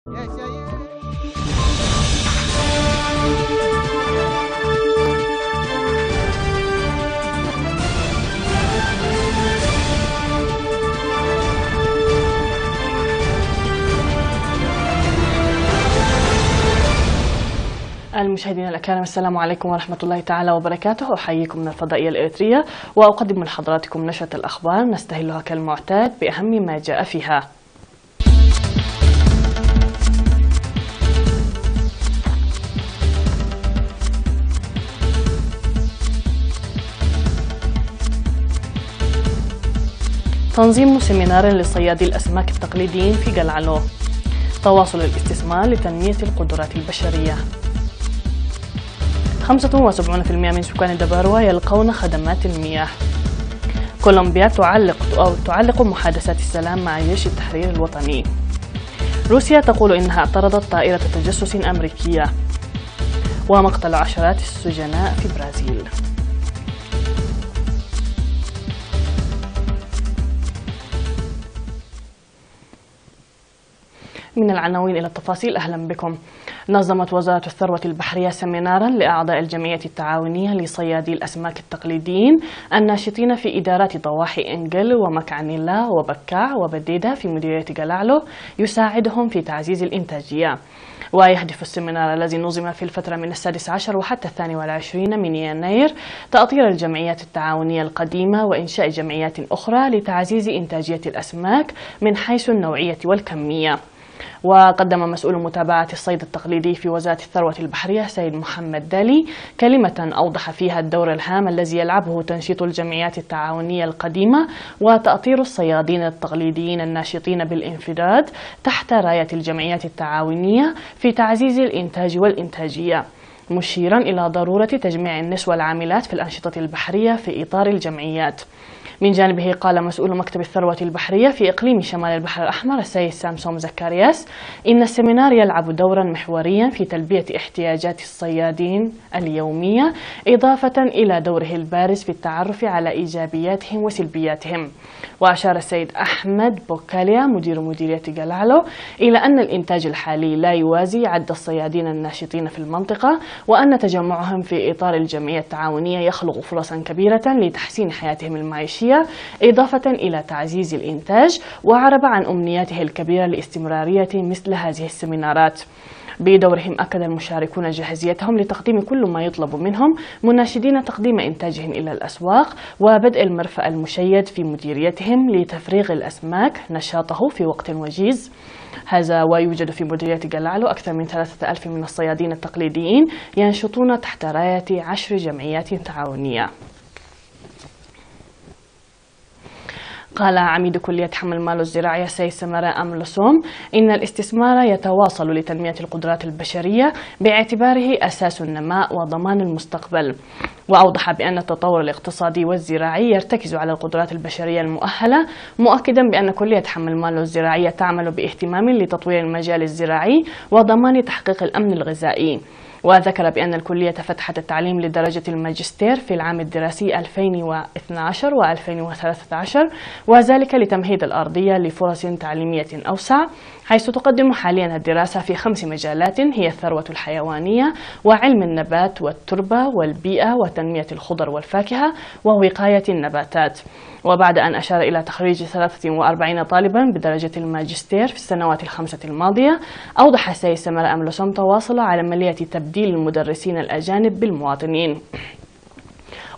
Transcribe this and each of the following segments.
يا شايف. المشاهدين الأكارم، السلام عليكم ورحمة الله تعالى وبركاته. أحييكم من الفضائية الإريترية وأقدم لحضراتكم نشرة الأخبار نستهلها كالمعتاد بأهم ما جاء فيها. تنظيم سيمينار لصيادي الأسماك التقليديين في قلعلو. تواصل الاستثمار لتنمية القدرات البشرية. 75% من سكان دباروا يلقون خدمات المياه. كولومبيا تعلق محادثات السلام مع جيش التحرير الوطني. روسيا تقول إنها اعترضت طائرة تجسس أمريكية. ومقتل عشرات السجناء في برازيل. من العناوين إلى التفاصيل، أهلا بكم. نظمت وزارة الثروة البحرية سيمينارا لأعضاء الجمعية التعاونية لصيادي الأسماك التقليديين الناشطين في إدارات ضواحي إنجل ومكعنيلا وبكاع وبديدة في مديرية قلعلو، يساعدهم في تعزيز الإنتاجية. ويهدف السيمينار الذي نظم في الفترة من 16 وحتى 22 من يناير تأطير الجمعيات التعاونية القديمة وإنشاء جمعيات أخرى لتعزيز إنتاجية الأسماك من حيث النوعية والكمية. وقدم مسؤول متابعة الصيد التقليدي في وزارة الثروة البحرية سيد محمد دالي كلمة أوضح فيها الدور الهام الذي يلعبه تنشيط الجمعيات التعاونية القديمة وتأطير الصيادين التقليديين الناشطين بالانفراد تحت راية الجمعيات التعاونية في تعزيز الإنتاج والإنتاجية، مشيرا إلى ضرورة تجميع النسوة العاملات في الأنشطة البحرية في إطار الجمعيات. من جانبه قال مسؤول مكتب الثروة البحرية في إقليم شمال البحر الأحمر السيد سامسون زكارياس إن السيمينار يلعب دورا محوريا في تلبية احتياجات الصيادين اليومية، إضافة إلى دوره البارز في التعرف على إيجابياتهم وسلبياتهم. وأشار السيد أحمد بوكاليا مدير مديرية قلعلو إلى أن الإنتاج الحالي لا يوازي عد الصيادين الناشطين في المنطقة، وأن تجمعهم في إطار الجمعية التعاونية يخلق فرصا كبيرة لتحسين حياتهم المعيشية إضافة إلى تعزيز الإنتاج. وعرب عن أمنياته الكبيرة لاستمرارية مثل هذه السيمينارات. بدورهم أكد المشاركون جاهزيتهم لتقديم كل ما يطلب منهم، مناشدين تقديم إنتاجهم إلى الأسواق وبدء المرفأ المشيد في مديريتهم لتفريغ الأسماك نشاطه في وقت وجيز. هذا ويوجد في مديرية قلعلو أكثر من 3000 من الصيادين التقليديين ينشطون تحت راية 10 جمعيات تعاونية. قال عميد كلية حمل المال الزراعية سيد سمراء أملسوم إن الاستثمار يتواصل لتنمية القدرات البشرية باعتباره أساس النماء وضمان المستقبل. وأوضح بأن التطور الاقتصادي والزراعي يرتكز على القدرات البشرية المؤهلة، مؤكدا بأن كلية حمل المال الزراعية تعمل باهتمام لتطوير المجال الزراعي وضمان تحقيق الأمن الغذائي. وذكر بأن الكلية فتحت التعليم لدرجة الماجستير في العام الدراسي 2012 و2013، وذلك لتمهيد الأرضية لفرص تعليمية أوسع، حيث تقدم حاليا الدراسة في 5 مجالات هي الثروة الحيوانية وعلم النبات والتربة والبيئة وتنمية الخضر والفاكهة ووقاية النباتات. وبعد أن أشار إلى تخريج 43 طالبا بدرجة الماجستير في السنوات ال5 الماضية، أوضح السيد سمراء أملسوم تواصل على عملية تبديل المدرسين الأجانب بالمواطنين.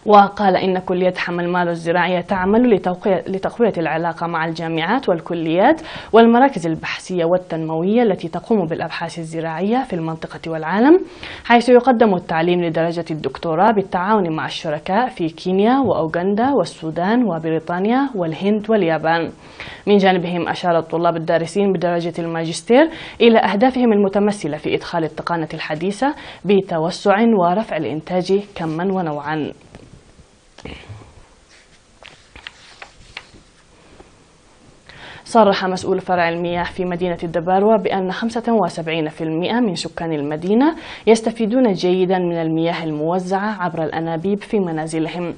وقال إن كلية حمل المال الزراعية تعمل لتقوية العلاقة مع الجامعات والكليات والمراكز البحثية والتنموية التي تقوم بالأبحاث الزراعية في المنطقة والعالم، حيث يقدم التعليم لدرجة الدكتوراه بالتعاون مع الشركاء في كينيا وأوغندا والسودان وبريطانيا والهند واليابان. من جانبهم أشار الطلاب الدارسين بدرجة الماجستير إلى أهدافهم المتمثلة في إدخال التقنية الحديثة بتوسع ورفع الإنتاج كما ونوعا. صرح مسؤول فرع المياه في مدينة الدباروة بأن 75% من سكان المدينة يستفيدون جيدا من المياه الموزعة عبر الأنابيب في منازلهم.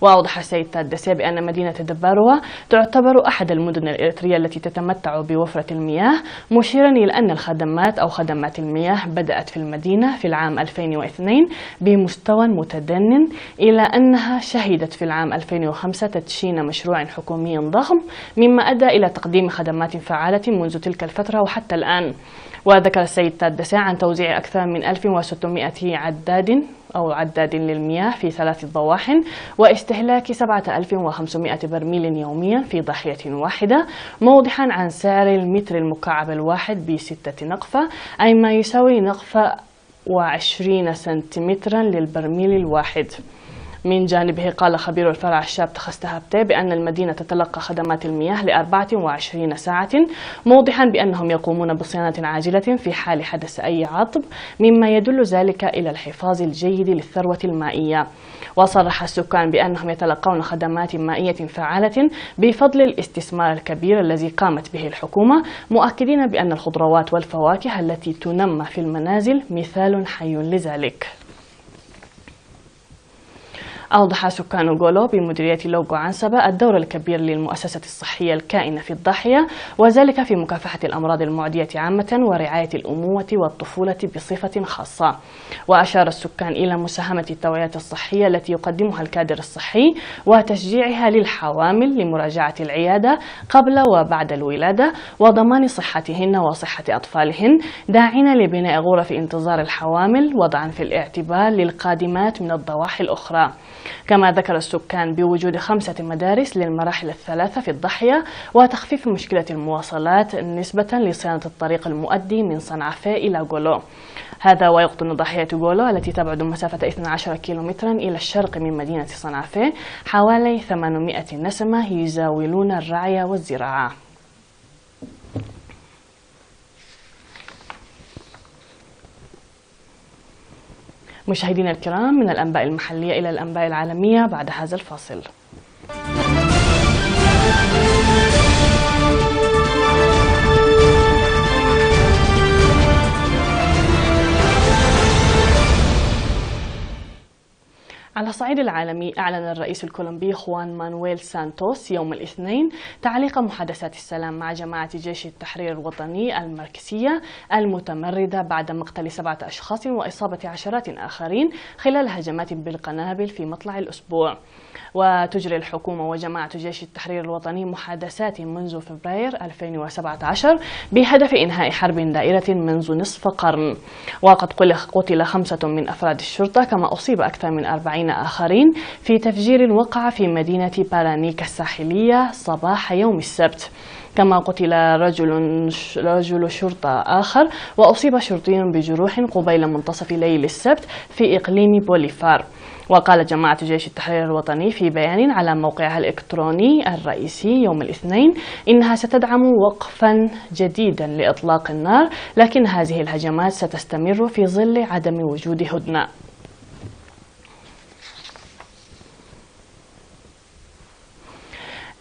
وأوضح السيد تادسي بأن مدينة الدباروة تعتبر أحد المدن الإريترية التي تتمتع بوفرة المياه، مشيرا إلى أن الخدمات أو خدمات المياه بدأت في المدينة في العام 2002 بمستوى متدن، إلى أنها شهدت في العام 2005 تدشين مشروع حكومي ضخم مما أدى إلى تقديم خدمات فعالة منذ تلك الفترة وحتى الآن. وذكر السيد تادسي عن توزيع أكثر من 1600 عداد للمياه في 3 ضواحٍ واستهلاك 7500 برميل يوميا في ضاحية واحدة، موضحا عن سعر المتر المكعب الواحد ب6 نقفة، أي ما يساوي نقفة و20 سنتيمترا للبرميل الواحد. من جانبه قال خبير الفرع الشاب تخستهبتي بأن المدينة تتلقى خدمات المياه ل24 ساعة، موضحا بأنهم يقومون بصيانة عاجلة في حال حدث أي عطب، مما يدل ذلك إلى الحفاظ الجيد للثروة المائية. وصرح السكان بأنهم يتلقون خدمات مائية فعالة بفضل الاستثمار الكبير الذي قامت به الحكومة، مؤكدين بأن الخضروات والفواكه التي تنمى في المنازل مثال حي لذلك. أوضح سكان غولو بمديرية لوغو عنسبة الدور الكبير للمؤسسة الصحية الكائنة في الضاحية، وذلك في مكافحة الأمراض المعدية عامة ورعاية الأمومة والطفولة بصفة خاصة. وأشار السكان إلى مساهمة التوعية الصحية التي يقدمها الكادر الصحي وتشجيعها للحوامل لمراجعة العيادة قبل وبعد الولادة وضمان صحتهن وصحة أطفالهن، داعين لبناء غرف انتظار الحوامل وضعا في الاعتبار للقادمات من الضواحي الأخرى. كما ذكر السكان بوجود 5 مدارس للمراحل الثلاثة في الضاحية وتخفيف مشكلة المواصلات نسبة لصيانة الطريق المؤدي من صنعافة إلى غولو. هذا ويقطن ضاحية غولو التي تبعد مسافة 12 كيلومترا إلى الشرق من مدينة صنعافة حوالي 800 نسمة يزاولون الرعي والزراعة. مشاهدينا الكرام، من الأنباء المحلية إلى الأنباء العالمية بعد هذا الفاصل. على الصعيد العالمي، أعلن الرئيس الكولومبي خوان مانويل سانتوس يوم الاثنين تعليق محادثات السلام مع جماعة جيش التحرير الوطني الماركسية المتمردة بعد مقتل 7 أشخاص وإصابة عشرات آخرين خلال هجمات بالقنابل في مطلع الأسبوع. وتجري الحكومة وجماعة جيش التحرير الوطني محادثات منذ فبراير 2017 بهدف إنهاء حرب دائرة منذ نصف قرن. وقد قتل 5 من أفراد الشرطة، كما أصيب أكثر من 40 آخرين في تفجير وقع في مدينة بارانيكا الساحلية صباح يوم السبت. كما قتل رجل شرطة آخر وأصيب شرطي بجروح قبيل منتصف ليل السبت في إقليم بوليفار. وقال جماعة جيش التحرير الوطني في بيان على موقعها الإلكتروني الرئيسي يوم الاثنين إنها ستدعم وقفا جديدا لإطلاق النار، لكن هذه الهجمات ستستمر في ظل عدم وجود هدنة.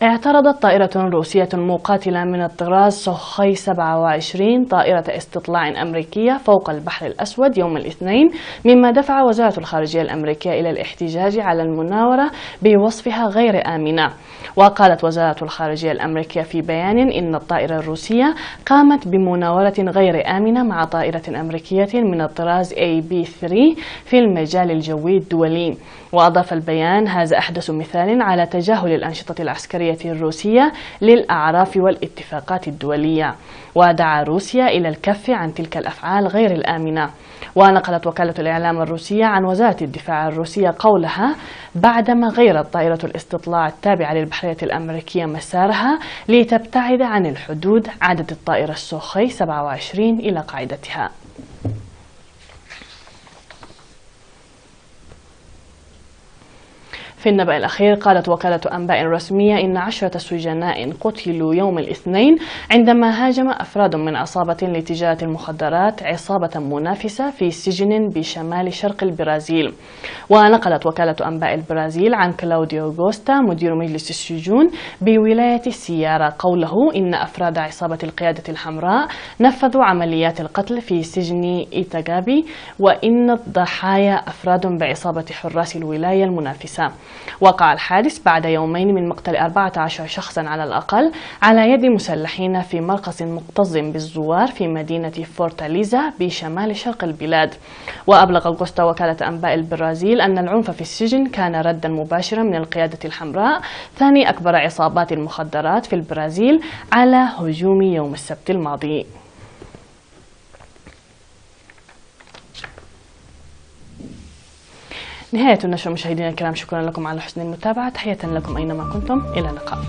اعترضت طائرة روسية مقاتلة من الطراز سوخوي 27 طائرة استطلاع أمريكية فوق البحر الأسود يوم الاثنين، مما دفع وزارة الخارجية الأمريكية إلى الاحتجاج على المناورة بوصفها غير آمنة. وقالت وزارة الخارجية الأمريكية في بيان إن الطائرة الروسية قامت بمناورة غير آمنة مع طائرة أمريكية من الطراز AB-3 في المجال الجوي الدولي. وأضاف البيان: هذا أحدث مثال على تجاهل الأنشطة العسكرية الروسية للأعراف والاتفاقات الدولية. ودعا روسيا إلى الكف عن تلك الأفعال غير الآمنة. ونقلت وكالة الإعلام الروسية عن وزارة الدفاع الروسية قولها بعدما غيرت طائرة الاستطلاع التابعة للبحرية الأمريكية مسارها لتبتعد عن الحدود، عادت الطائرة السوخوي 27 إلى قاعدتها. في النبأ الأخير قالت وكالة أنباء رسمية إن 10 سجناء قتلوا يوم الاثنين عندما هاجم أفراد من عصابة لتجارة المخدرات عصابة منافسة في سجن بشمال شرق البرازيل. ونقلت وكالة أنباء البرازيل عن كلاوديو غوستا مدير مجلس السجون بولاية سيارا قوله إن أفراد عصابة القيادة الحمراء نفذوا عمليات القتل في سجن إيتاغابي، وإن الضحايا أفراد بعصابة حراس الولاية المنافسة. وقع الحادث بعد يومين من مقتل 14 شخصا على الأقل على يد مسلحين في مرقص مكتظ بالزوار في مدينة فورتاليزا بشمال شرق البلاد. وأبلغ غوستا وكالة أنباء البرازيل أن العنف في السجن كان ردا مباشرا من القيادة الحمراء ثاني أكبر عصابات المخدرات في البرازيل على هجوم يوم السبت الماضي. نهاية النشرة مشاهدينا الكرام، شكرا لكم على حسن المتابعة، تحية لكم أينما كنتم، إلى اللقاء.